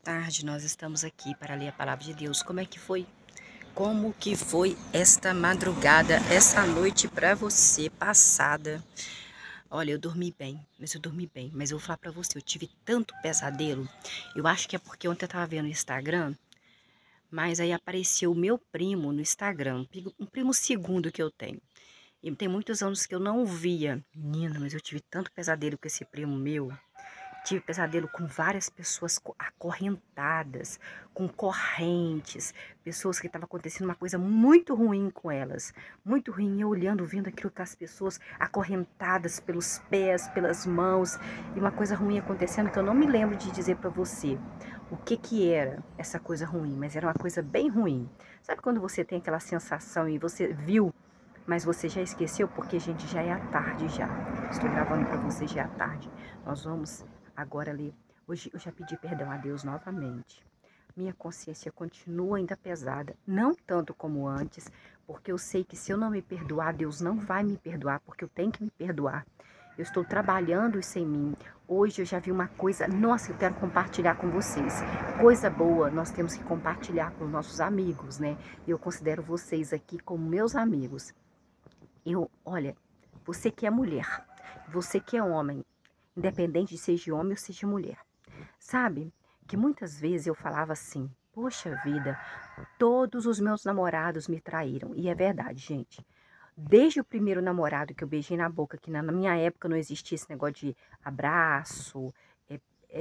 tarde, nós estamos aqui para ler a palavra de Deus. Como é que foi? Como que foi esta madrugada, essa noite para você passada? Olha, eu dormi bem, mas eu vou falar para você, eu tive tanto pesadelo. Eu acho que é porque ontem eu tava vendo o Instagram, mas aí apareceu o meu primo no Instagram, um primo segundo que eu tenho. E tem muitos anos que eu não o via. Menina, mas eu tive tanto pesadelo com esse primo meu. Tive pesadelo com várias pessoas acorrentadas, com correntes, pessoas que estava acontecendo uma coisa muito ruim com elas. Muito ruim, eu olhando, vendo aquilo com as pessoas acorrentadas pelos pés, pelas mãos, e uma coisa ruim acontecendo que eu não me lembro de dizer para você o que que era essa coisa ruim, mas era uma coisa bem ruim. Sabe quando você tem aquela sensação e você viu, mas você já esqueceu? Porque, gente, já é à tarde já. Estou gravando para você, já é à tarde. Nós vamos agora ler. Hoje eu já pedi perdão a Deus novamente. Minha consciência continua ainda pesada, não tanto como antes, porque eu sei que se eu não me perdoar, Deus não vai me perdoar, porque eu tenho que me perdoar. Eu estou trabalhando isso em mim. Hoje eu já vi uma coisa, nossa, eu quero compartilhar com vocês. Coisa boa, nós temos que compartilhar com os nossos amigos, né? Eu considero vocês aqui como meus amigos. Olha, você que é mulher, você que é homem, independente de seja homem ou seja mulher, sabe que muitas vezes eu falava assim, poxa vida, todos os meus namorados me traíram. E é verdade, gente. Desde o primeiro namorado que eu beijei na boca, que na minha época não existia esse negócio de abraço,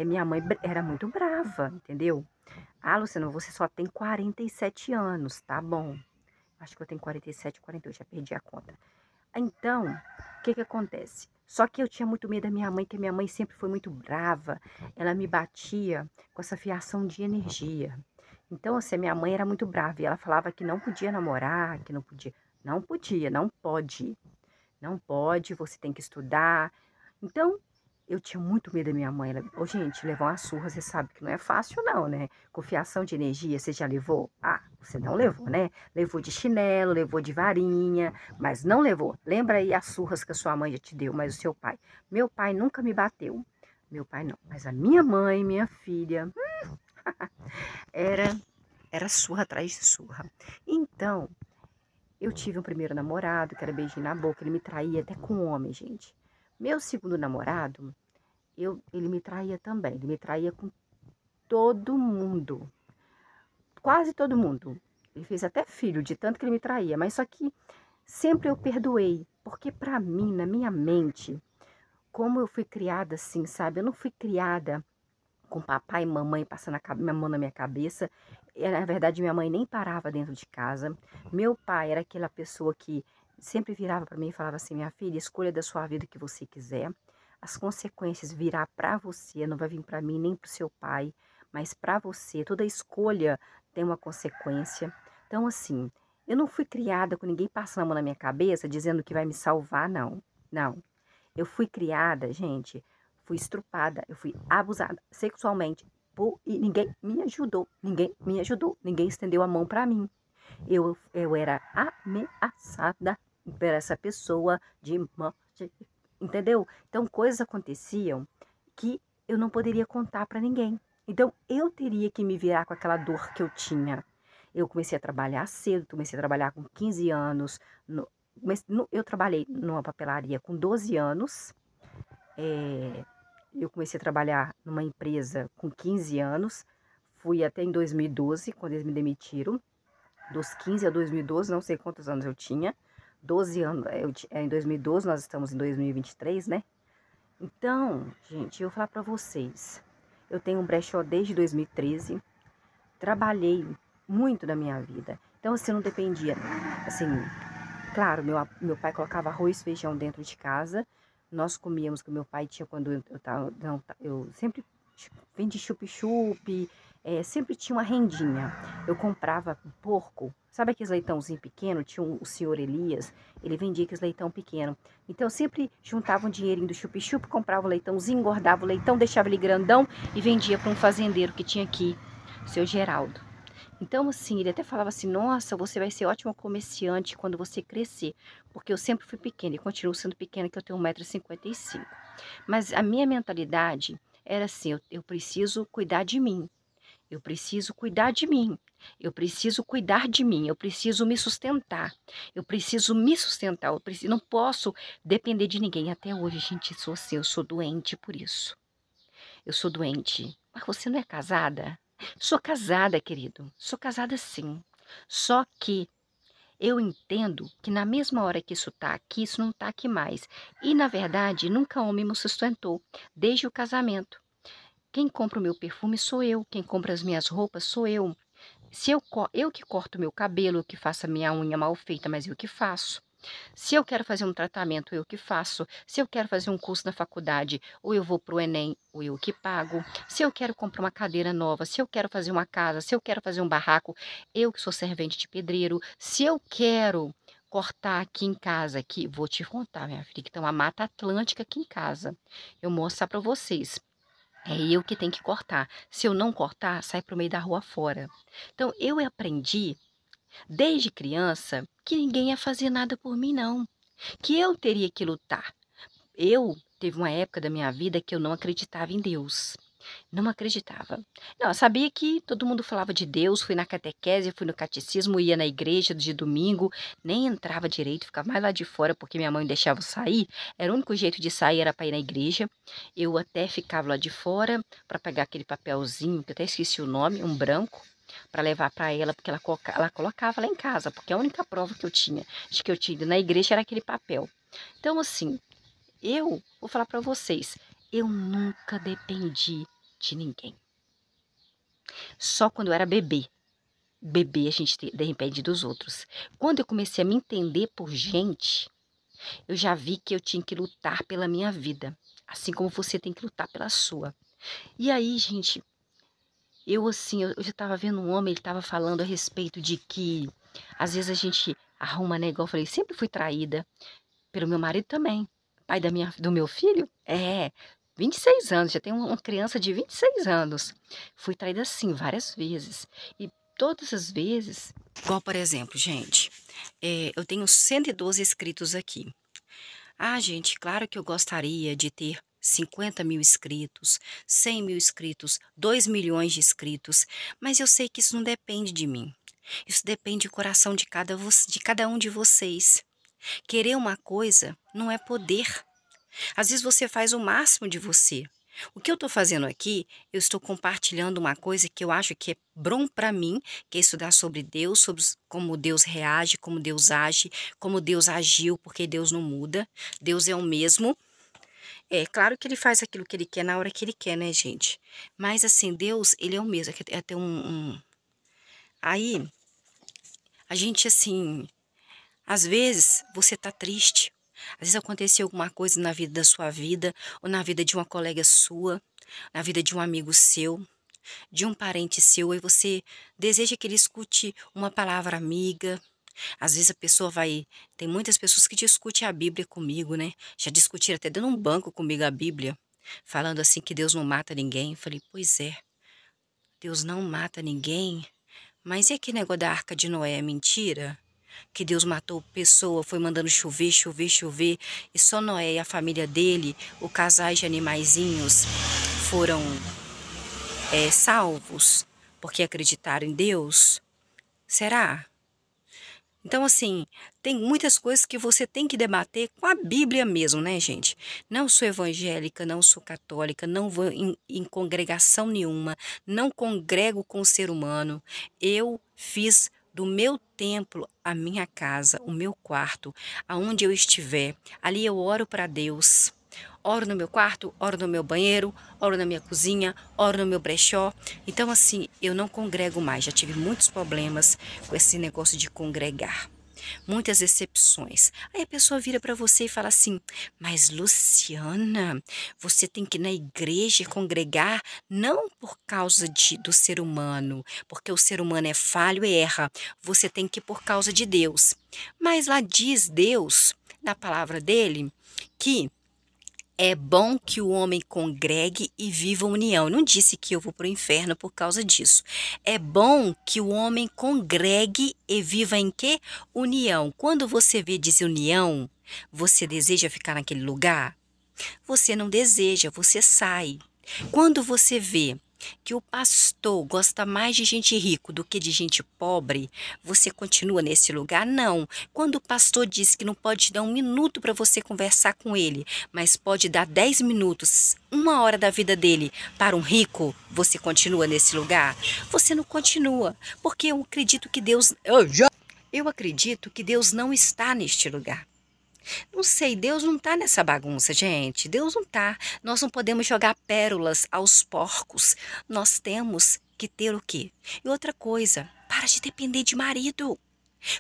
minha mãe era muito brava, entendeu? Ah, Luciana, você só tem 47 anos, tá bom. Acho que eu tenho 47, 48, já perdi a conta. Então, o que que acontece? Só que eu tinha muito medo da minha mãe, que a minha mãe sempre foi muito brava. Ela me batia com essa fiação de energia. Então, assim, a minha mãe era muito brava e ela falava que não podia namorar, que não podia. Não podia, não pode. Não pode, você tem que estudar. Então, eu tinha muito medo da minha mãe. Ô, gente, levar uma surra, você sabe que não é fácil, não, né? Confiação de energia, você já levou? Ah, você não levou, né? Levou de chinelo, levou de varinha, mas não levou. Lembra aí as surras que a sua mãe já te deu, mas o seu pai? Meu pai nunca me bateu. Meu pai não. Mas a minha mãe, minha filha, era, era surra atrás de surra. Então, eu tive um primeiro namorado, que era beijinho na boca, ele me traía até com homem, gente. Meu segundo namorado, ele me traía também, ele me traía com todo mundo, quase todo mundo. Ele fez até filho, de tanto que ele me traía, mas só que sempre eu perdoei, porque pra mim, na minha mente, como eu fui criada assim, sabe? Eu não fui criada com papai e mamãe passando a minha mão na minha cabeça. Na verdade, minha mãe nem parava dentro de casa. Meu pai era aquela pessoa que sempre virava para mim e falava assim: minha filha, escolha da sua vida o que você quiser. As consequências virá para você, não vai vir para mim nem para o seu pai, mas para você. Toda escolha tem uma consequência. Então, assim, eu não fui criada com ninguém passando a mão na minha cabeça dizendo que vai me salvar, não. Não. Eu fui criada, gente, fui estrupada, eu fui abusada sexualmente e ninguém me ajudou, ninguém estendeu a mão para mim. Eu era ameaçada por essa pessoa de morte, entendeu? Então coisas aconteciam que eu não poderia contar para ninguém. Então eu teria que me virar com aquela dor que eu tinha. Eu comecei a trabalhar cedo, comecei a trabalhar com 15 anos. Eu trabalhei numa papelaria com 12 anos. Eu comecei a trabalhar numa empresa com 15 anos. Fui até em 2012, quando eles me demitiram. Dos 15 a 2012, não sei quantos anos eu tinha. 12 anos, em 2012, nós estamos em 2023, né? Então, gente, eu vou falar pra vocês. Eu tenho um brechó desde 2013. Trabalhei muito na minha vida. Então, assim, não dependia, assim, claro, meu pai colocava arroz e feijão dentro de casa. Nós comíamos, que meu pai tinha quando eu tava, não, eu sempre vendi chup-chup, sempre tinha uma rendinha. Eu comprava porco, sabe aqueles leitãozinho pequeno? Tinha o senhor Elias, ele vendia aqueles leitão pequeno. Então eu sempre juntava um dinheirinho do chup-chup, comprava o leitãozinho, engordava o leitão, deixava ele grandão e vendia para um fazendeiro que tinha aqui, seu Geraldo. Então, assim, ele até falava assim, nossa, você vai ser ótimo comerciante quando você crescer. Porque eu sempre fui pequena e continuo sendo pequena, que eu tenho 1,55 m. Mas a minha mentalidade era assim, eu preciso cuidar de mim. eu preciso cuidar de mim, eu preciso cuidar de mim, eu preciso me sustentar, eu preciso me sustentar, não posso depender de ninguém. Até hoje, gente, sou assim, eu sou doente por isso. Eu sou doente. Mas você não é casada? Sou casada, querido. Sou casada sim. Só que eu entendo que na mesma hora que isso está aqui, isso não está aqui mais. E, na verdade, nunca homem me sustentou, desde o casamento. Quem compra o meu perfume sou eu, quem compra as minhas roupas sou eu. Se eu que corto o meu cabelo, eu que faço a minha unha mal feita, mas eu que faço. Se eu quero fazer um tratamento, eu que faço. Se eu quero fazer um curso na faculdade, ou eu vou para o Enem, ou eu que pago. Se eu quero comprar uma cadeira nova, se eu quero fazer uma casa, se eu quero fazer um barraco, eu que sou servente de pedreiro. Se eu quero cortar aqui em casa, aqui, vou te contar, minha filha, que tem uma mata atlântica aqui em casa. Eu vou mostrar para vocês. É eu que tenho que cortar. Se eu não cortar, sai para o meio da rua fora. Então, eu aprendi desde criança que ninguém ia fazer nada por mim, não. Que eu teria que lutar. Teve uma época da minha vida que eu não acreditava em Deus. Não acreditava. Não, eu sabia que todo mundo falava de Deus, fui na catequese, fui no catecismo, ia na igreja de domingo, nem entrava direito, ficava mais lá de fora porque minha mãe deixava eu sair. Era o único jeito de sair, era para ir na igreja. Eu até ficava lá de fora para pegar aquele papelzinho, que eu até esqueci o nome, um branco, para levar para ela, porque ela colocava lá em casa, porque a única prova que eu tinha de que eu tinha ido na igreja era aquele papel. Então, assim, eu vou falar para vocês, eu nunca dependi de ninguém. Só quando eu era bebê. Bebê a gente depende dos outros. Quando eu comecei a me entender por gente, eu já vi que eu tinha que lutar pela minha vida. Assim como você tem que lutar pela sua. E aí, gente, eu já estava vendo um homem, ele estava falando a respeito de que às vezes a gente arruma, né? Igual eu falei, sempre fui traída pelo meu marido também. Pai do meu filho? 26 anos, já tenho uma criança de 26 anos. Fui traída assim várias vezes. E todas as vezes, igual por exemplo, gente, eu tenho 112 inscritos aqui. Ah, gente, claro que eu gostaria de ter 50 mil inscritos, 100 mil inscritos, 2 milhões de inscritos, mas eu sei que isso não depende de mim. Isso depende do coração de cada um de vocês. Querer uma coisa não é poder. Às vezes você faz o máximo de você. O que eu estou fazendo aqui, eu estou compartilhando uma coisa que eu acho que é bom para mim, que é estudar sobre Deus, sobre como Deus reage, como Deus age, como Deus agiu, porque Deus não muda. Deus é o mesmo. É claro que ele faz aquilo que ele quer na hora que ele quer, né, gente? Mas assim, Deus, ele é o mesmo. É até Aí, a gente assim, às vezes você tá triste. Às vezes aconteceu alguma coisa na vida da sua vida, ou na vida de uma colega sua, na vida de um amigo seu, de um parente seu, e você deseja que ele escute uma palavra amiga. Às vezes a pessoa tem muitas pessoas que discutem a Bíblia comigo, né? Já discutiram até dando um banco comigo a Bíblia, falando assim que Deus não mata ninguém. Eu falei, pois é, Deus não mata ninguém, mas e aquele negócio da Arca de Noé, é mentira? Que Deus matou pessoa, foi mandando chover, chover, chover, e só Noé e a família dele, o casais de animaizinhos, foram salvos porque acreditaram em Deus? Será? Então, assim, tem muitas coisas que você tem que debater com a Bíblia mesmo, né, gente? Não sou evangélica, não sou católica, não vou em congregação nenhuma, não congrego com o ser humano. Eu fiz do meu templo a minha casa, o meu quarto, aonde eu estiver. Ali eu oro para Deus. Oro no meu quarto, oro no meu banheiro, oro na minha cozinha, oro no meu brechó. Então, assim, eu não congrego mais. Já tive muitos problemas com esse negócio de congregar. Muitas decepções. Aí a pessoa vira para você e fala assim, mas Luciana, você tem que ir na igreja congregar não por causa do ser humano, porque o ser humano é falho e erra. Você tem que ir por causa de Deus. Mas lá diz Deus, na palavra dele, que é bom que o homem congregue e viva união. Não disse que eu vou para o inferno por causa disso. É bom que o homem congregue e viva em quê? União. Quando você vê desunião, você deseja ficar naquele lugar? Você não deseja, você sai. Quando você vê que o pastor gosta mais de gente rico do que de gente pobre, você continua nesse lugar? Não. Quando o pastor diz que não pode dar um minuto para você conversar com ele, mas pode dar 10 minutos, 1 hora da vida dele para um rico, você continua nesse lugar? Você não continua, porque eu acredito que Deus não está neste lugar. Não sei, Deus não está nessa bagunça, gente. Deus não está. Nós não podemos jogar pérolas aos porcos. Nós temos que ter o quê? E outra coisa, para de depender de marido.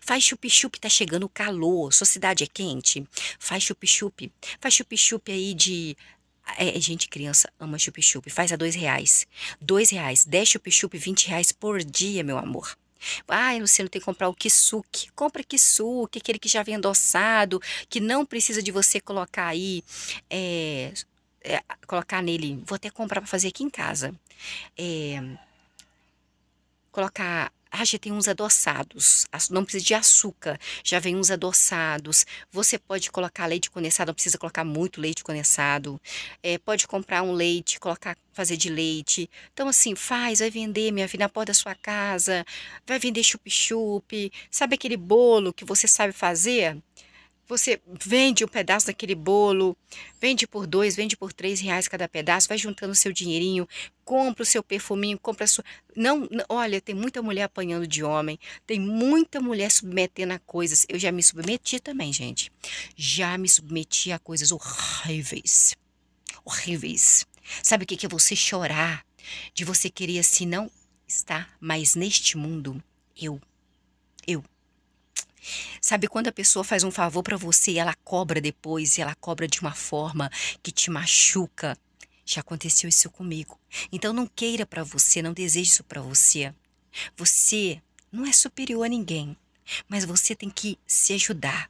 Faz chup-chup, tá chegando o calor. Sua cidade é quente? Faz chup-chup. Faz chup-chup aí de... gente, criança ama chup-chup. Faz a R$ 2. R$ 2. 10 chup-chup, R$ 20 por dia, meu amor. Ai, Luciano, tem que comprar o kisuke. Compra kisuke, aquele que já vem adoçado, que não precisa de você colocar aí, é, colocar nele. Vou até comprar para fazer aqui em casa. É, colocar. Ah, já tem uns adoçados. Não precisa de açúcar. Já vem uns adoçados. Você pode colocar leite condensado. Não precisa colocar muito leite condensado. Pode comprar um leite, colocar, fazer de leite. Então, assim, faz, vai vender, minha filha, na porta da sua casa. Vai vender chup-chup. Sabe aquele bolo que você sabe fazer? Você vende um pedaço daquele bolo, vende por R$ 2, vende por R$ 3 cada pedaço, vai juntando o seu dinheirinho, compra o seu perfuminho, compra a sua... Não, olha, tem muita mulher apanhando de homem, tem muita mulher submetendo a coisas. Eu já me submeti também, gente. Já me submeti a coisas horríveis. Horríveis. Sabe o que é você chorar? De você querer assim, não estar mais neste mundo? Eu. Sabe quando a pessoa faz um favor pra você e ela cobra depois, e ela cobra de uma forma que te machuca? Já aconteceu isso comigo. Então não queira pra você, não deseje isso pra você. Você não é superior a ninguém, mas você tem que se ajudar.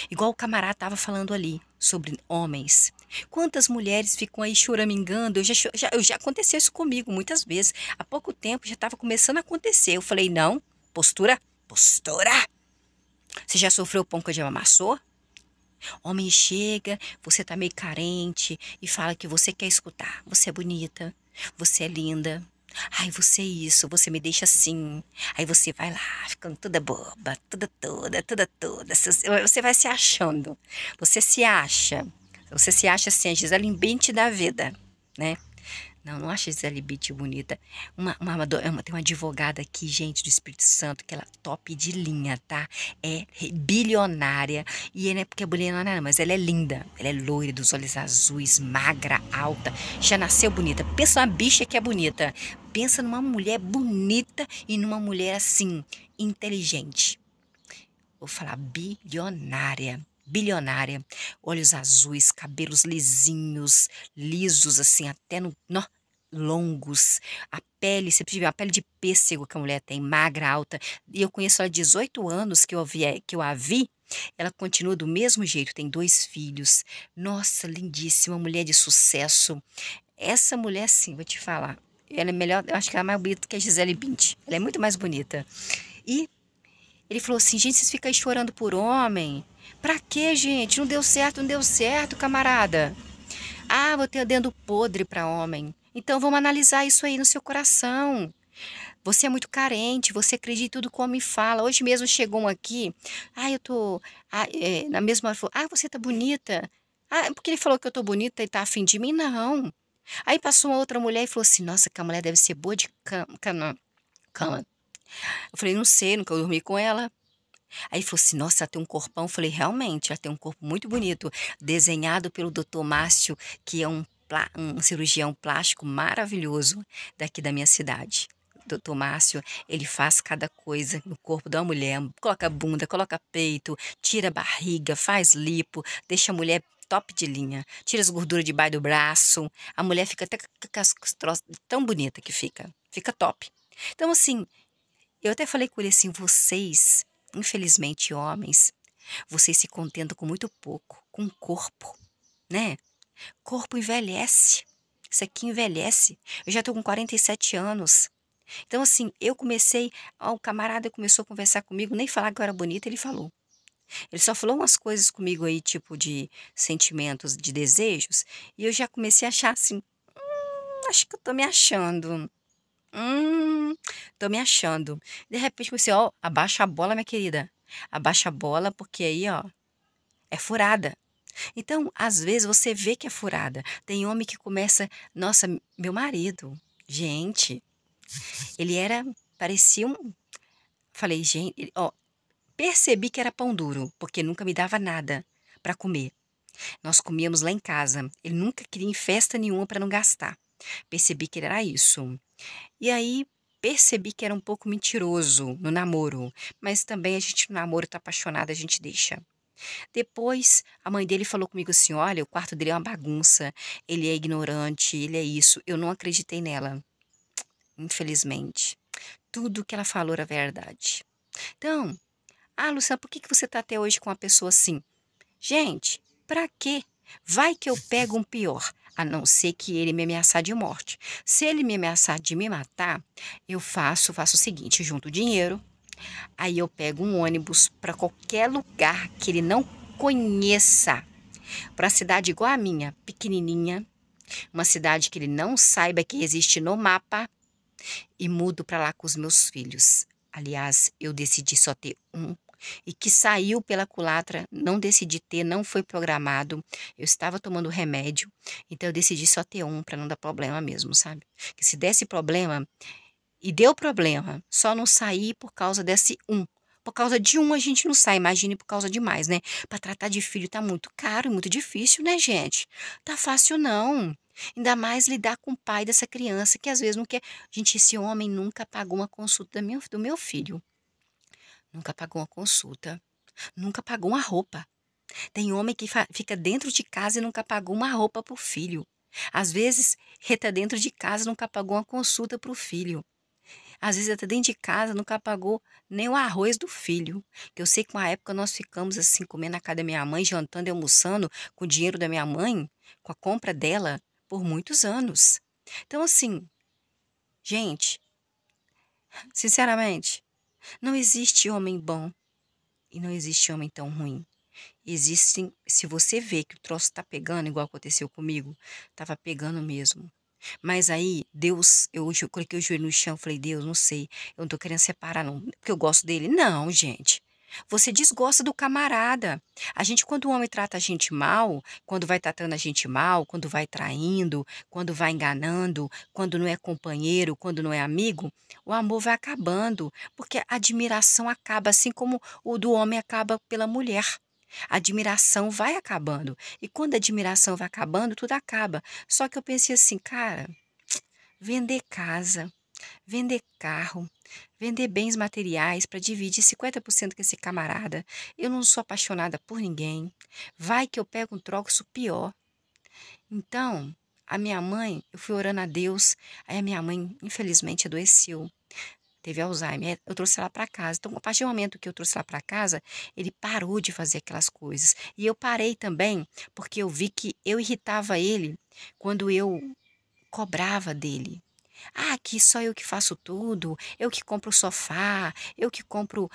Igual o camarada estava falando ali sobre homens. Quantas mulheres ficam aí choramingando? Já aconteceu isso comigo muitas vezes. Há pouco tempo já estava começando a acontecer. Eu falei, não, postura, postura. Você já sofreu o pão que a diabo amassou? Homem chega, você tá meio carente e fala que você quer escutar. Você é bonita, você é linda. Ai, você é isso, você me deixa assim. Aí você vai lá, ficando toda boba, toda. Você vai se achando. Você se acha. Você se acha assim, a Gisele Bündchen da vida, né? Não acho a Gisele Bündchen bonita. Tem uma advogada aqui, gente, do Espírito Santo, que ela é top de linha, tá? É bilionária. E não é porque é bilionária, não, mas ela é linda. Ela é loira, dos olhos azuis, magra, alta. Já nasceu bonita. Pensa numa bicha que é bonita. Pensa numa mulher bonita e numa mulher, assim, inteligente. Vou falar bilionária. Bilionária, olhos azuis, cabelos lisinhos, lisos, assim, até longos, a pele, você precisa ver a pele de pêssego que a mulher tem, magra, alta. E eu conheço ela há 18 anos que eu a vi, ela continua do mesmo jeito, tem 2 filhos. Nossa, lindíssima, mulher de sucesso. Essa mulher, sim, vou te falar, ela é melhor, eu acho que ela é mais bonita que a Gisele Bündchen. Ela é muito mais bonita. E ele falou assim, gente, vocês ficam aí chorando por homem? Pra quê, gente? Não deu certo, camarada. Ah, vou ter o dedo podre pra homem. Então vamos analisar isso aí no seu coração. Você é muito carente, você acredita em tudo que o homem fala. Hoje mesmo chegou um aqui, eu tô... na mesma hora falou, você tá bonita. Porque ele falou que eu tô bonita e tá afim de mim? Não. Aí passou uma outra mulher e falou assim, nossa, que a mulher deve ser boa de cama. Eu falei, não sei, nunca dormi com ela. Aí ele falou assim, nossa, ela tem um corpão. Eu falei, realmente, ela tem um corpo muito bonito, desenhado pelo Dr. Márcio, que é um cirurgião plástico maravilhoso daqui da minha cidade. Dr. Márcio, ele faz cada coisa no corpo da mulher, coloca bunda, coloca peito, tira a barriga, faz lipo, deixa a mulher top de linha, tira as gorduras debaixo do braço, a mulher fica até com as troças tão bonita que fica top. Então, assim, eu até falei com ele assim, vocês, infelizmente homens, vocês se contentam com muito pouco, com corpo, né? Corpo envelhece, isso aqui envelhece. Eu já tô com 47 anos. Então assim, o camarada começou a conversar comigo, nem falar que eu era bonita, ele falou. Ele só falou umas coisas comigo aí, tipo de sentimentos, de desejos, e eu já comecei a achar assim, acho que eu tô me achando. Hum, tô me achando. De repente você, ó, abaixa a bola, minha querida. Abaixa a bola, porque aí, ó, é furada. Então, às vezes você vê que é furada. Tem homem que começa, nossa, meu marido, gente, ele era, parecia um, falei, gente, ó, percebi que era pão duro, porque nunca me dava nada para comer. Nós comíamos lá em casa. Ele nunca queria ir em festa nenhuma para não gastar. Percebi que ele era isso. E aí percebi que era um pouco mentiroso no namoro, mas também a gente no namoro tá apaixonada, a gente deixa. Depois a mãe dele falou comigo assim: "Olha, o quarto dele é uma bagunça, ele é ignorante, ele é isso". Eu não acreditei nela, infelizmente. Tudo que ela falou era verdade. Então, ah, Luciana, por que que você tá até hoje com uma pessoa assim? Gente, pra quê? Vai que eu pego um pior, a não ser que ele me ameaçar de morte. Se ele me ameaçar de me matar, eu faço o seguinte, junto dinheiro, aí eu pego um ônibus para qualquer lugar que ele não conheça, para cidade igual a minha, pequenininha, uma cidade que ele não saiba que existe no mapa e mudo para lá com os meus filhos. Aliás, eu decidi só ter um e que saiu pela culatra, não decidi ter, não foi programado. Eu estava tomando remédio, então eu decidi só ter um para não dar problema mesmo, sabe? Que se desse problema, e deu problema, só não saí por causa desse um. Por causa de um a gente não sai, imagine por causa de mais, né? Para tratar de filho tá muito caro, muito difícil, né, gente? Tá fácil não. Ainda mais lidar com o pai dessa criança que às vezes não quer. Gente, esse homem nunca pagou uma consulta do meu filho. Nunca pagou uma consulta. Nunca pagou uma roupa. Tem homem que fica dentro de casa e nunca pagou uma roupa pro filho. Às vezes, reta dentro de casa e nunca pagou uma consulta pro filho. Às vezes até dentro de casa nunca pagou nem o arroz do filho. Que eu sei que uma época nós ficamos assim, comendo na casa da minha mãe, jantando e almoçando com o dinheiro da minha mãe, com a compra dela, por muitos anos. Então, assim, gente, sinceramente, não existe homem bom e não existe homem tão ruim. Existem, se você vê que o troço tá pegando, igual aconteceu comigo, tava pegando mesmo. Mas aí, Deus, eu coloquei o joelho no chão, falei, Deus, não sei, eu não tô querendo separar, não, porque eu gosto dele. Não, gente. Você desgosta do camarada. A gente, quando o homem trata a gente mal, quando vai tratando a gente mal, quando vai traindo, quando vai enganando, quando não é companheiro, quando não é amigo, o amor vai acabando, porque a admiração acaba, assim como o do homem acaba pela mulher. A admiração vai acabando. E quando a admiração vai acabando, tudo acaba. Só que eu pensei assim, cara, vender casa, vender carro, vender bens materiais para dividir 50% com esse camarada. Eu não sou apaixonada por ninguém. Vai que eu pego um troço pior. Então, a minha mãe, eu fui orando a Deus, aí a minha mãe, infelizmente, adoeceu. Teve Alzheimer, eu trouxe ela para casa. Então, a partir do momento que eu trouxe ela para casa, ele parou de fazer aquelas coisas. E eu parei também, porque eu vi que eu irritava ele quando eu cobrava dele. Ah, aqui só eu que faço tudo, eu que compro o sofá, eu que compro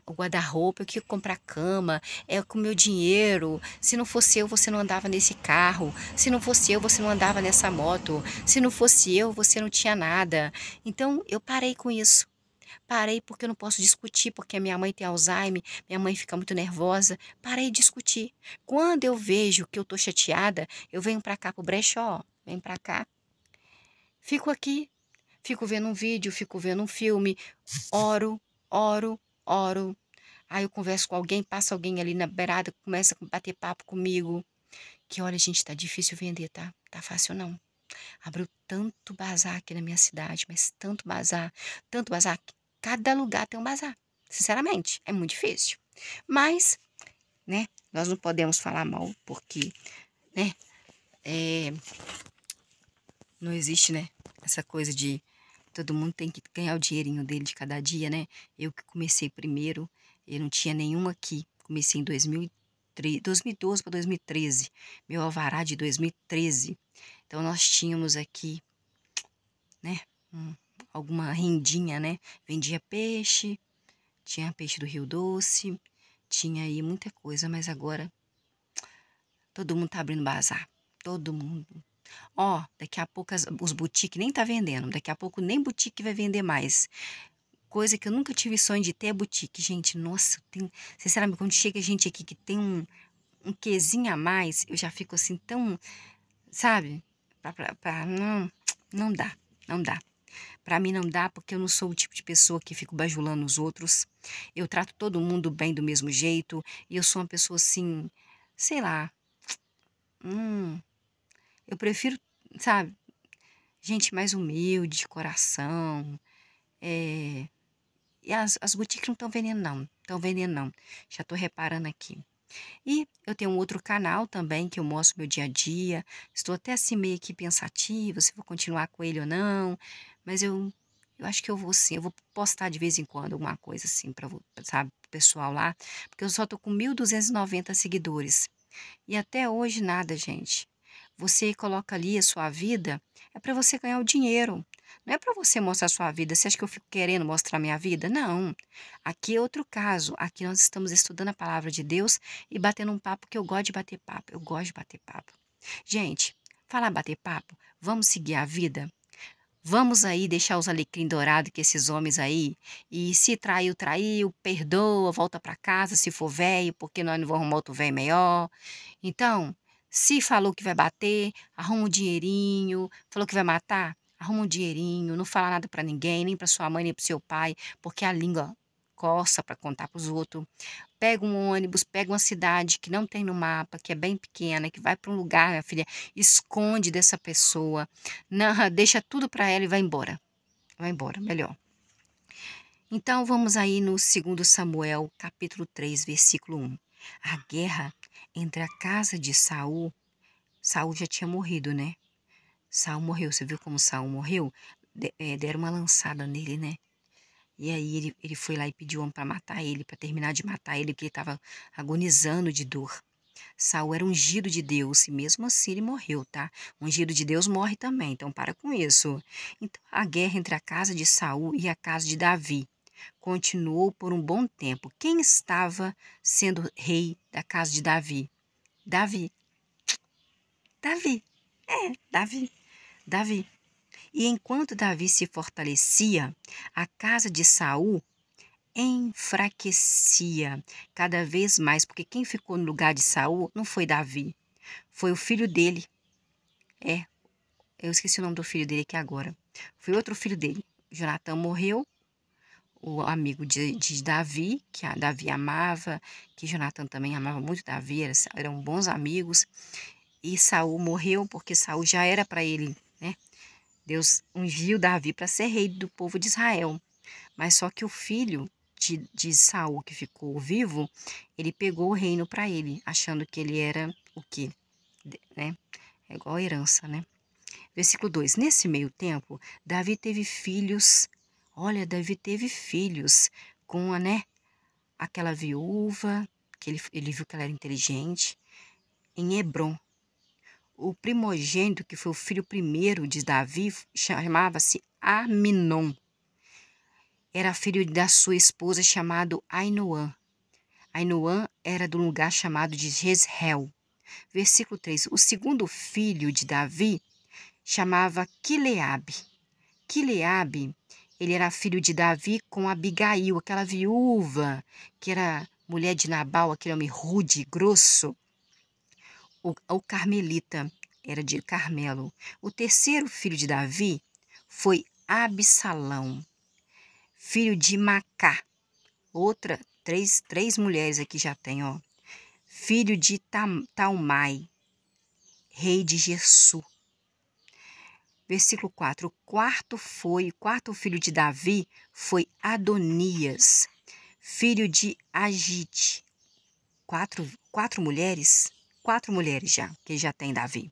o guarda-roupa, eu que compro a cama, é com meu dinheiro. Se não fosse eu, você não andava nesse carro. Se não fosse eu, você não andava nessa moto. Se não fosse eu, você não tinha nada. Então, eu parei com isso. Parei porque eu não posso discutir, porque a minha mãe tem Alzheimer, minha mãe fica muito nervosa. Parei de discutir. Quando eu vejo que eu tô chateada, eu venho pra cá pro brechó, venho pra cá. Fico aqui, fico vendo um vídeo, fico vendo um filme, oro, oro, oro. Aí eu converso com alguém, passa alguém ali na beirada, começa a bater papo comigo. Que olha, gente, tá difícil vender, tá? Tá fácil não. Abriu tanto bazar aqui na minha cidade, mas tanto bazar, que cada lugar tem um bazar. Sinceramente, é muito difícil. Mas, né, nós não podemos falar mal, porque, né, é, não existe, né, essa coisa de todo mundo tem que ganhar o dinheirinho dele de cada dia, né? Eu que comecei primeiro, eu não tinha nenhuma aqui. Comecei em 2012 para 2013. Meu alvará de 2013. Então nós tínhamos aqui, né, um- alguma rendinha, né? Vendia peixe, tinha peixe do Rio Doce, tinha aí muita coisa, mas agora todo mundo tá abrindo bazar. Todo mundo. Ó, daqui a pouco os boutiques nem tá vendendo. Daqui a pouco nem boutique vai vender mais. Coisa que eu nunca tive sonho de ter é boutique. Gente, nossa, tem, sinceramente, quando chega gente aqui que tem um quezinho a mais, eu já fico assim tão, sabe? Não, não dá, não dá. Pra mim não dá porque eu não sou o tipo de pessoa que fico bajulando os outros. Eu trato todo mundo bem do mesmo jeito. E eu sou uma pessoa assim, sei lá. Eu prefiro, sabe, gente mais humilde, de coração. É, e as boutiques não estão vendendo, não. Estão vendendo, não. Já tô reparando aqui. E eu tenho um outro canal também que eu mostro meu dia a dia. Estou até assim meio que pensativa se vou continuar com ele ou não. Mas eu acho que eu vou sim. Eu vou postar de vez em quando alguma coisa assim para, sabe, pro pessoal lá. Porque eu só tô com 1.290 seguidores. E até hoje nada, gente. Você coloca ali a sua vida, é para você ganhar o dinheiro. Não é para você mostrar a sua vida. Você acha que eu fico querendo mostrar minha vida? Não. Aqui é outro caso. Aqui nós estamos estudando a palavra de Deus e batendo um papo, que eu gosto de bater papo. Eu gosto de bater papo. Gente, falar bater papo, vamos seguir a vida? Vamos aí deixar os alecrim dourados que esses homens aí, e se traiu, traiu, perdoa, volta para casa se for velho, porque nós não vamos arrumar outro velho melhor. Então, se falou que vai bater, arruma um dinheirinho, falou que vai matar, arruma um dinheirinho, não fala nada para ninguém, nem para sua mãe, nem para seu pai, porque a língua coça para contar para os outros. Pega um ônibus, pega uma cidade que não tem no mapa, que é bem pequena, que vai para um lugar, minha filha, esconde dessa pessoa, não, deixa tudo para ela e vai embora. Vai embora, melhor. Então vamos aí no 2 Samuel, capítulo 3, versículo 1. A guerra entre a casa de Saul, Saul já tinha morrido, né? Saul morreu, você viu como Saul morreu? Deram uma lançada nele, né? E aí ele foi lá e pediu homem para matar ele, para terminar de matar ele, porque ele estava agonizando de dor. Saul era ungido de Deus e mesmo assim ele morreu, tá? O ungido de Deus morre também, então para com isso. Então a guerra entre a casa de Saul e a casa de Davi continuou por um bom tempo. Quem estava sendo rei da casa de Davi? Davi. Davi. Davi. Davi. E enquanto Davi se fortalecia, a casa de Saul enfraquecia cada vez mais, porque quem ficou no lugar de Saul não foi Davi, foi o filho dele. É, eu esqueci o nome do filho dele aqui agora. Foi outro filho dele. Jonatã morreu, o amigo de Davi, que a Davi amava, que Jonatã também amava muito Davi, eram bons amigos. E Saul morreu porque Saul já era para ele, né? Deus ungiu Davi para ser rei do povo de Israel. Mas só que o filho de Saul, que ficou vivo, ele pegou o reino para ele, achando que ele era o quê? Né? É igual a herança, né? Versículo 2. Nesse meio tempo, Davi teve filhos. Olha, Davi teve filhos com né, aquela viúva, que ele viu que ela era inteligente, em Hebron. O primogênito, que foi o filho primeiro de Davi, chamava-se Aminon. Era filho da sua esposa chamado Ainoã. Ainoã era de um lugar chamado de Jezreel. Versículo 3. O segundo filho de Davi chamava Quileabe. Quileabe, ele era filho de Davi com Abigail, aquela viúva que era mulher de Nabal, aquele homem rude, grosso. O carmelita era de Carmelo. O terceiro filho de Davi foi Absalão, filho de Macá. Outra, três mulheres aqui já tem, ó. Filho de Talmai, rei de Gesur. Versículo 4. O quarto filho de Davi foi Adonias, filho de Agite. Quatro mulheres já, que já tem Davi.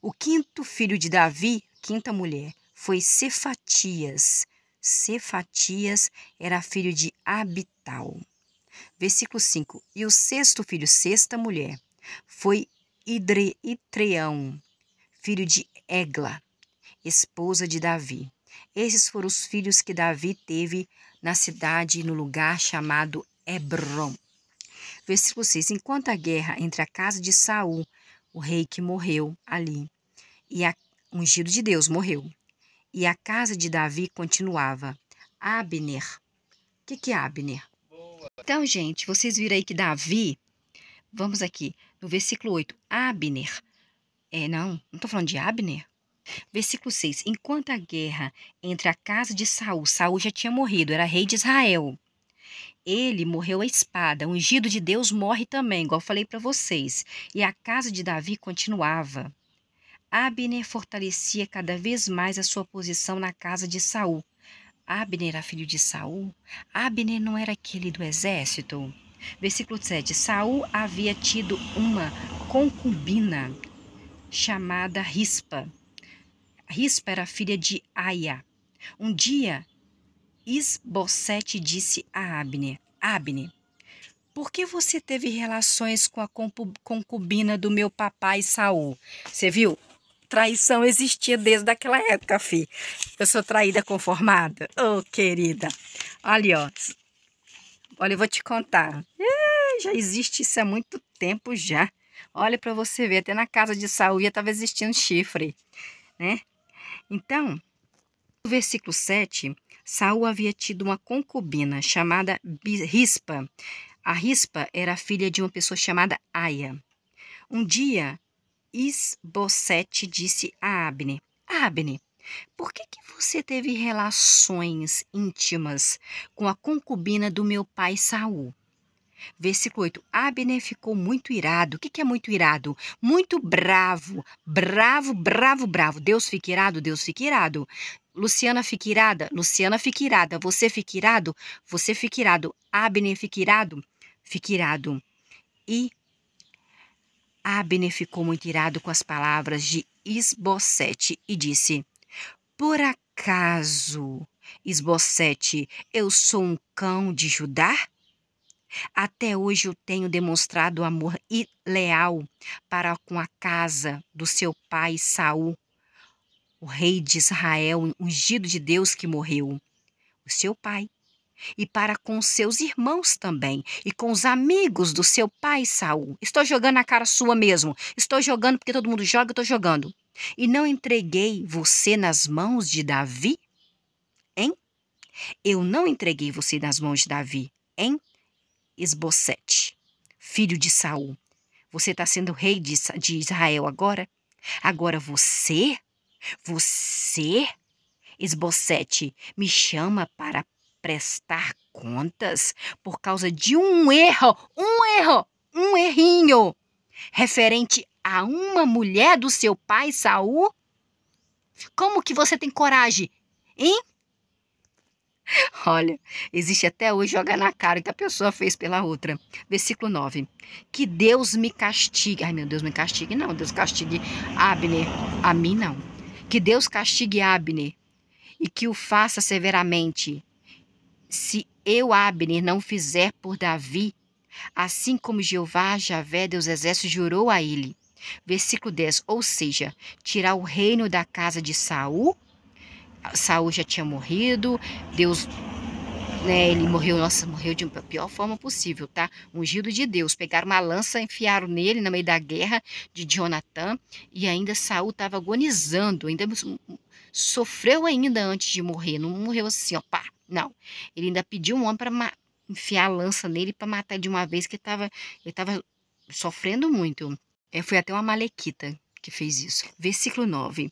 O quinto filho de Davi, quinta mulher, foi Cefatias. Cefatias era filho de Abital. Versículo 5. E o sexto filho, sexta mulher, foi Itreão, filho de Egla, esposa de Davi. Esses foram os filhos que Davi teve na cidade, no lugar chamado Hebron. Versículo 6. Enquanto a guerra entre a casa de Saul, o rei que morreu ali, O ungido de Deus morreu. E a casa de Davi continuava. Abner. O que é Abner? Então, gente, vocês viram aí que Davi, vamos aqui, no versículo 8, Abner. Não estou falando de Abner. Versículo 6, enquanto a guerra entre a casa de Saul, Saul já tinha morrido, era rei de Israel. Ele morreu à espada, o ungido de Deus morre também, igual eu falei para vocês. E a casa de Davi continuava. Abner fortalecia cada vez mais a sua posição na casa de Saul. Abner era filho de Saul? Abner não era aquele do exército? Versículo 7. Saul havia tido uma concubina chamada Rispa. Rispa era filha de Aia. Um dia, Isbosete disse a Abner: Abner, por que você teve relações com a concubina do meu papai Saul? Você viu? Traição existia desde aquela época, fi. Eu sou traída conformada. Oh, querida. Olha, ó. Olha, eu vou te contar. Já existe isso há muito tempo já. Olha para você ver, até na casa de Saul já estava existindo chifre, né? Então, no versículo 7, Saul havia tido uma concubina chamada Rispa. A Rispa era filha de uma pessoa chamada Aia. Um dia, Isbosete disse a Abner: Abner, por que você teve relações íntimas com a concubina do meu pai Saul? Versículo 8. Abner ficou muito irado. O que é muito irado? Muito bravo. Bravo, bravo, bravo. Deus fica irado, Deus fica irado. Luciana fica irada, Luciana fica irada. Você fica irado, você fica irado. Abner fica irado, fica irado. E Abner ficou muito irado com as palavras de Isbosete e disse: por acaso, Isbosete, eu sou um cão de Judá? Até hoje eu tenho demonstrado amor leal para com a casa do seu pai Saul, o rei de Israel, ungido de Deus que morreu, o seu pai, e para com seus irmãos também, e com os amigos do seu pai Saul. Estou jogando na cara sua mesmo. Estou jogando porque todo mundo joga, eu estou jogando. E não entreguei você nas mãos de Davi? Hein? Eu não entreguei você nas mãos de Davi, hein? Isbosete, filho de Saul. Você está sendo rei de Israel agora? Agora você, Isbosete, me chama para prestar contas por causa de um errinho, referente a uma mulher do seu pai Saul? Como que você tem coragem, hein? Olha, existe até hoje jogar na cara que a pessoa fez pela outra. Versículo 9. Que Deus me castigue. Ai, meu Deus, me castigue. Não, Deus castigue Abner. A mim, não. Que Deus castigue Abner e que o faça severamente. Se eu, Abner, não fizer por Davi, assim como Jeová, Javé, Deus Exército, jurou a ele. Versículo 10. Ou seja, tirar o reino da casa de Saul. Saul já tinha morrido, Deus, né, ele morreu, nossa, morreu de uma pior forma possível, tá? Ungido de Deus, pegaram uma lança, enfiaram nele no meio da guerra de Jonatã, e ainda Saul estava agonizando, ainda sofreu ainda antes de morrer, não morreu assim, ó, pá, não. Ele ainda pediu um homem para enfiar a lança nele para matar de uma vez, que ele estava sofrendo muito. Foi até uma malequita que fez isso. Versículo 9.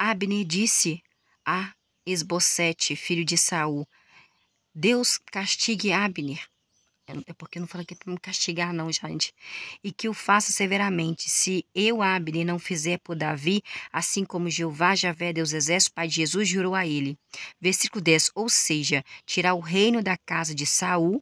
Abner disse a Isbosete, filho de Saul: Deus castigue Abner. É porque não fala aqui para me castigar, não, gente. E que o faça severamente. Se eu, Abner, não fizer por Davi, assim como Jeová, Javé, Deus Exército, Pai de Jesus, jurou a ele. Versículo 10. Ou seja, tirar o reino da casa de Saul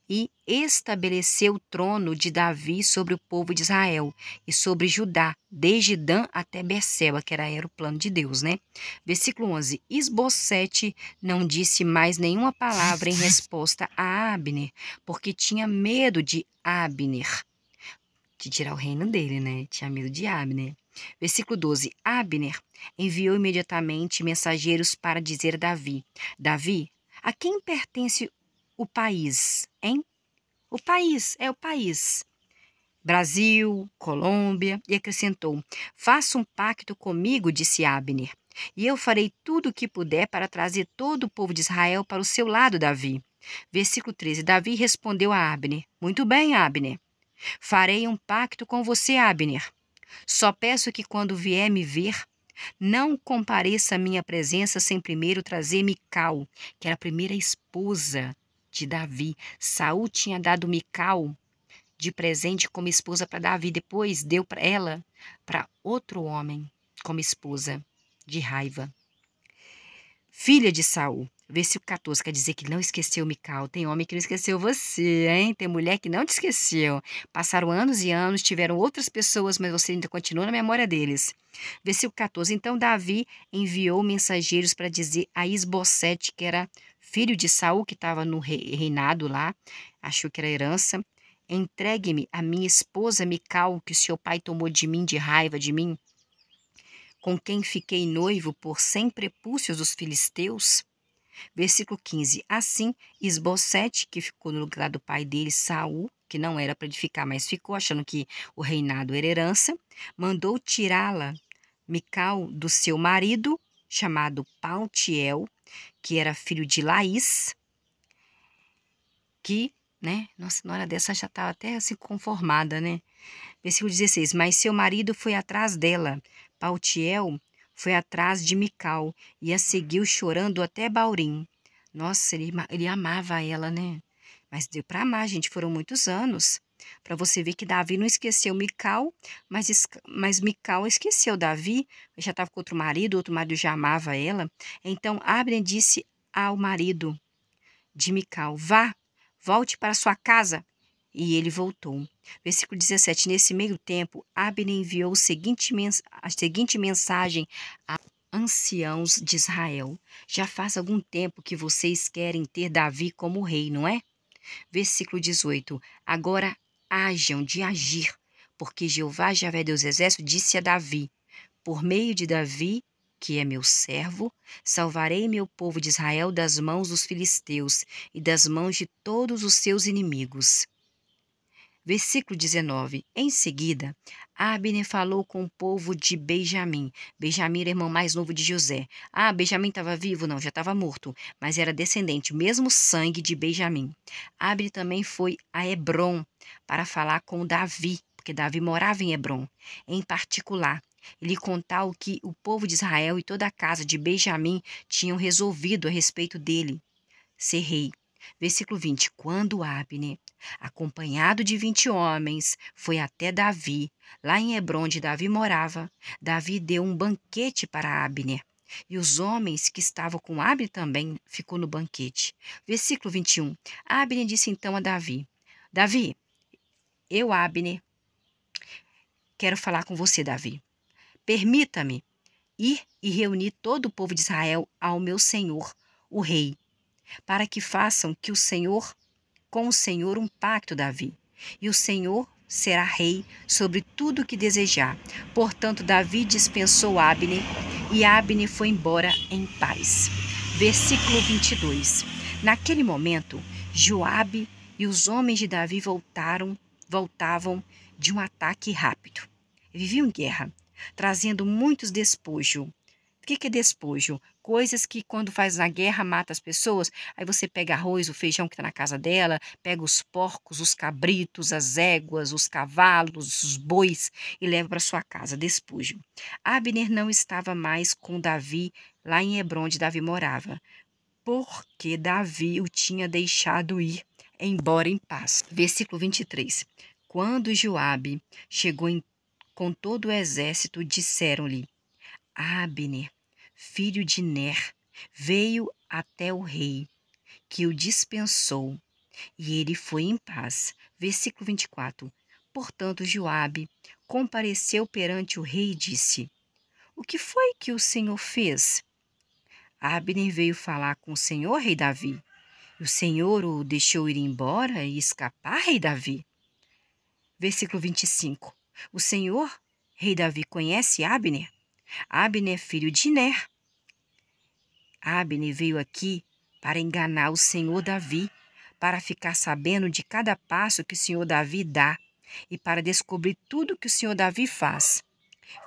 e estabelecer o trono de Davi sobre o povo de Israel e sobre Judá, desde Dan até Berseba, que era o plano de Deus, né? Versículo 11. Isbosete não disse mais nenhuma palavra em resposta a Abner, porque tinha medo de Abner, de tirar o reino dele, né? Tinha medo de Abner. Versículo 12. Abner enviou imediatamente mensageiros para dizer a Davi: Davi, a quem pertence o país, hein? O país, é o país. Brasil, Colômbia, e acrescentou: faça um pacto comigo, disse Abner, e eu farei tudo o que puder para trazer todo o povo de Israel para o seu lado, Davi. Versículo 13. Davi respondeu a Abner: muito bem, Abner. Farei um pacto com você, Abner. Só peço que quando vier me ver, não compareça à minha presença sem primeiro trazer Mical, que era a primeira esposa de Davi. Saul tinha dado Mical de presente como esposa para Davi, depois deu para ela para outro homem como esposa, de raiva. Filha de Saul. Versículo 14, quer dizer que não esqueceu Mical. Tem homem que não esqueceu você, hein? Tem mulher que não te esqueceu. Passaram anos e anos, tiveram outras pessoas, mas você ainda continua na memória deles. Versículo 14, então Davi enviou mensageiros para dizer a Isbosete, que era filho de Saul, que estava no reinado lá, achou que era herança: entregue-me a minha esposa Mical, que o seu pai tomou de mim, de raiva de mim, com quem fiquei noivo por 100 prepúcios dos filisteus. Versículo 15. Assim, Isbosete, que ficou no lugar do pai dele, Saul, que não era para ele ficar, mas ficou achando que o reinado era herança, mandou tirá-la, Mical, do seu marido, chamado Paltiel, que era filho de Laís, que, né, nossa, na hora dessa já estava até assim conformada, né? Versículo 16. Mas seu marido foi atrás dela. Paltiel foi atrás de Mical e a seguiu chorando até Baurim. Nossa, ele amava ela, né? Mas deu para amar, gente. Foram muitos anos. Para você ver que Davi não esqueceu Mical, mas Mical esqueceu Davi. Já estava com outro marido já amava ela. Então Abner disse ao marido de Mical: vá, volte para sua casa. E ele voltou. Versículo 17. Nesse meio tempo, Abner enviou a seguinte mensagem a anciãos de Israel: já faz algum tempo que vocês querem ter Davi como rei, não é? Versículo 18. Agora hajam de agir, porque Jeová, Javé Deus Exército, disse a Davi: por meio de Davi, que é meu servo, salvarei meu povo de Israel das mãos dos filisteus e das mãos de todos os seus inimigos. Versículo 19. Em seguida, Abner falou com o povo de Benjamim. Benjamim era irmão mais novo de José. Benjamim estava vivo? Não, já estava morto, mas era descendente, mesmo sangue de Benjamim. Abner também foi a Hebrom para falar com Davi, porque Davi morava em Hebrom. Em particular, ele contou o que o povo de Israel e toda a casa de Benjamim tinham resolvido a respeito dele ser rei. Versículo 20. Quando Abner, acompanhado de 20 homens, foi até Davi, lá em Hebrom, onde Davi morava, Davi deu um banquete para Abner. E os homens que estavam com Abner também ficou no banquete. Versículo 21. Abner disse então a Davi: Davi, eu, Abner, quero falar com você, Davi. Permita-me ir e reunir todo o povo de Israel ao meu senhor, o rei, para que façam com o Senhor um pacto, Davi. E o Senhor será rei sobre tudo o que desejar. Portanto, Davi dispensou Abner e Abner foi embora em paz. Versículo 22. Naquele momento, Joabe e os homens de Davi voltavam de um ataque rápido. Viviam em guerra, trazendo muitos despojos. O que é despojo? Coisas que quando faz na guerra mata as pessoas. Aí você pega arroz, o feijão que está na casa dela, pega os porcos, os cabritos, as éguas, os cavalos, os bois e leva para sua casa. Despojo. Abner não estava mais com Davi lá em Hebrom, onde Davi morava, porque Davi o tinha deixado ir embora em paz. Versículo 23. Quando Joabe chegou com todo o exército, disseram-lhe: Abner, filho de Ner, veio até o rei, que o dispensou, e ele foi em paz. Versículo 24. Portanto, Joabe compareceu perante o rei e disse: o que foi que o Senhor fez? Abner veio falar com o Senhor, rei Davi. E o Senhor o deixou ir embora e escapar, rei Davi. Versículo 25. O Senhor, rei Davi, conhece Abner? Abner é filho de Ner. Abner veio aqui para enganar o Senhor Davi, para ficar sabendo de cada passo que o Senhor Davi dá. e para descobrir tudo que o senhor Davi faz.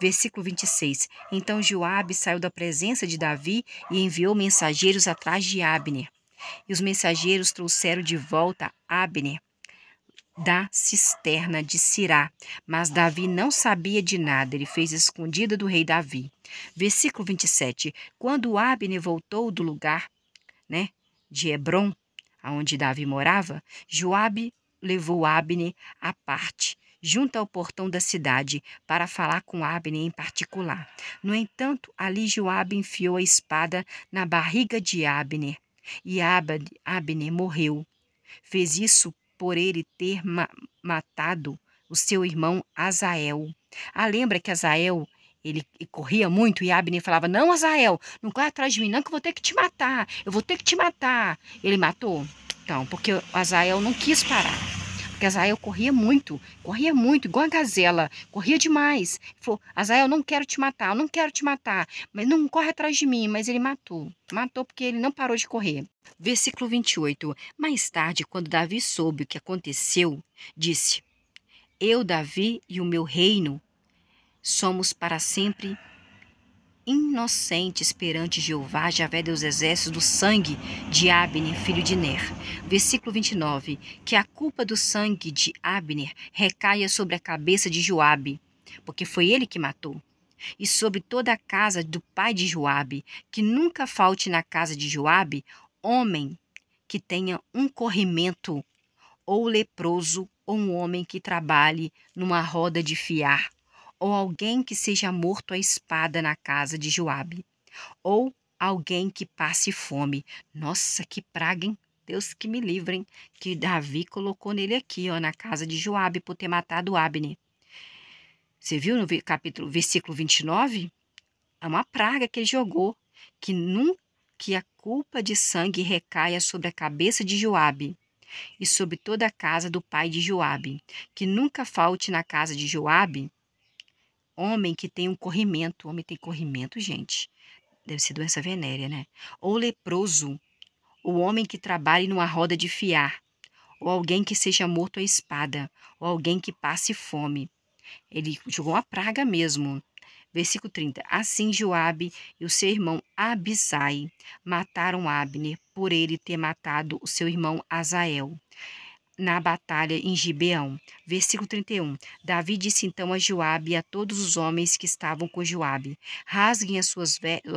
Versículo 26. Então Joabe saiu da presença de Davi e enviou mensageiros atrás de Abner. E os mensageiros trouxeram de volta Abner da cisterna de Sirá, mas Davi não sabia de nada, ele fez escondida do rei Davi. Versículo 27. Quando Abner voltou do lugar, de Hebrom, onde Davi morava, Joabe levou Abner à parte, junto ao portão da cidade, para falar com Abner em particular. No entanto, ali Joabe enfiou a espada na barriga de Abner, e Abner morreu. Fez isso por ele ter matado o seu irmão Asael. Lembra que Asael, ele corria muito e Abner falava: não, Asael, não corre atrás de mim não, que eu vou ter que te matar, eu vou ter que te matar. Ele matou? Então, porque Asael não quis parar. Porque Asael corria muito, igual a gazela, corria demais. Ele falou: Asael, não quero te matar, eu não quero te matar, mas não corre atrás de mim. Mas ele matou porque ele não parou de correr. Versículo 28. Mais tarde, quando Davi soube o que aconteceu, disse: eu, Davi, e o meu reino somos para sempre inocentes perante Jeová, Javé dos exércitos, do sangue de Abner, filho de Ner. Versículo 29. Que a culpa do sangue de Abner recaia sobre a cabeça de Joabe, porque foi ele que matou, e sobre toda a casa do pai de Joabe, que nunca falte na casa de Joabe homem que tenha um corrimento, ou leproso, ou um homem que trabalhe numa roda de fiar, ou alguém que seja morto à espada na casa de Joabe, ou alguém que passe fome. Nossa, que praga, hein? Deus que me livre, hein? Que Davi colocou nele aqui, ó, na casa de Joabe, por ter matado Abner. Você viu no versículo 29? É uma praga que ele jogou, que a culpa de sangue recaia sobre a cabeça de Joabe e sobre toda a casa do pai de Joabe, que nunca falte na casa de Joabe homem que tem um corrimento. Homem tem corrimento, gente, deve ser doença venérea, né? Ou leproso, o homem que trabalhe numa roda de fiar, ou alguém que seja morto à espada, ou alguém que passe fome. Ele jogou uma praga mesmo. Versículo 30. Assim Joabe e o seu irmão Abisai mataram Abner, por ele ter matado o seu irmão Asael na batalha em Gibeão. Versículo 31. Davi disse então a Joabe e a todos os homens que estavam com Joabe: rasguem as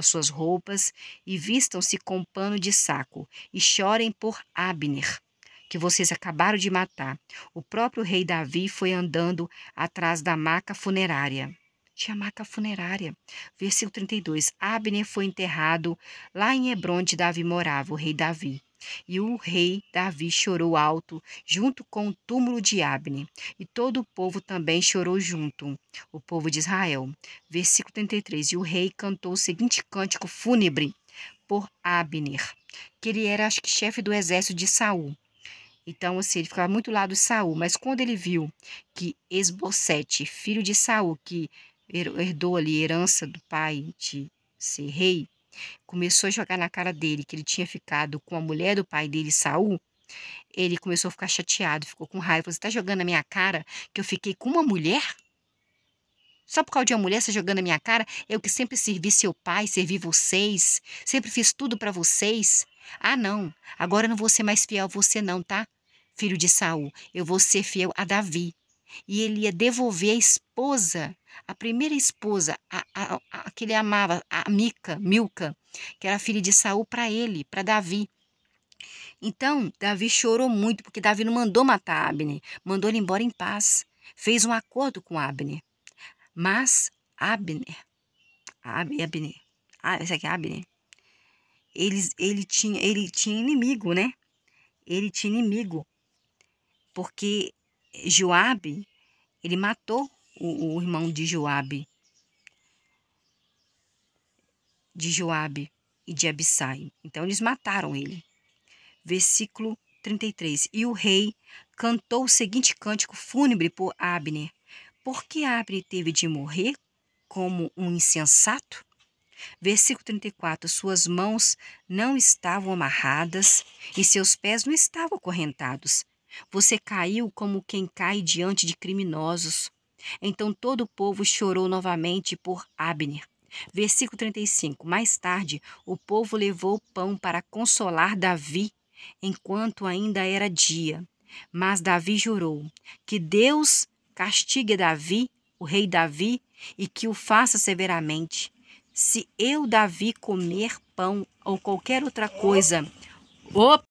suas roupas e vistam-se com pano de saco e chorem por Abner, que vocês acabaram de matar. O próprio rei Davi foi andando atrás da maca funerária. Tinha maca funerária. Versículo 32. Abner foi enterrado lá em Hebrom, onde Davi morava, o rei Davi. E o rei Davi chorou alto junto com o túmulo de Abner, e todo o povo também chorou junto, o povo de Israel. Versículo 33. E o rei cantou o seguinte cântico fúnebre por Abner, que ele era, acho que, chefe do exército de Saul. Então, assim, ele ficava muito lá do Saul, mas quando ele viu que Esbocete, filho de Saul, que herdou ali a herança do pai de ser rei, começou a jogar na cara dele que ele tinha ficado com a mulher do pai dele, Saul, ele começou a ficar chateado, ficou com raiva. Você está jogando na minha cara que eu fiquei com uma mulher? Só por causa de uma mulher você jogando na minha cara? Eu que sempre servi seu pai, servi vocês, sempre fiz tudo para vocês. Não, agora eu não vou ser mais fiel a você não, tá? Filho de Saul, eu vou ser fiel a Davi. E ele ia devolver a esposa, a primeira esposa, a que ele amava, a Milca, que era filha de Saul, para ele, para Davi. Então, Davi chorou muito, porque Davi não mandou matar Abner, mandou ele embora em paz. Fez um acordo com Abner. Mas Abner, esse aqui é Abner, ele tinha inimigo, né? Ele tinha inimigo, porque Joabe, ele matou o irmão de Joabe e de Abissai. Então, eles mataram ele. Versículo 33. E o rei cantou o seguinte cântico fúnebre por Abner: por que Abner teve de morrer como um insensato? Versículo 34. Suas mãos não estavam amarradas e seus pés não estavam acorrentados. Você caiu como quem cai diante de criminosos. Então todo o povo chorou novamente por Abner. Versículo 35. Mais tarde, o povo levou pão para consolar Davi, enquanto ainda era dia. Mas Davi jurou que Deus castigue Davi, o rei Davi, e que o faça severamente. Se eu, Davi, comer pão ou qualquer outra coisa,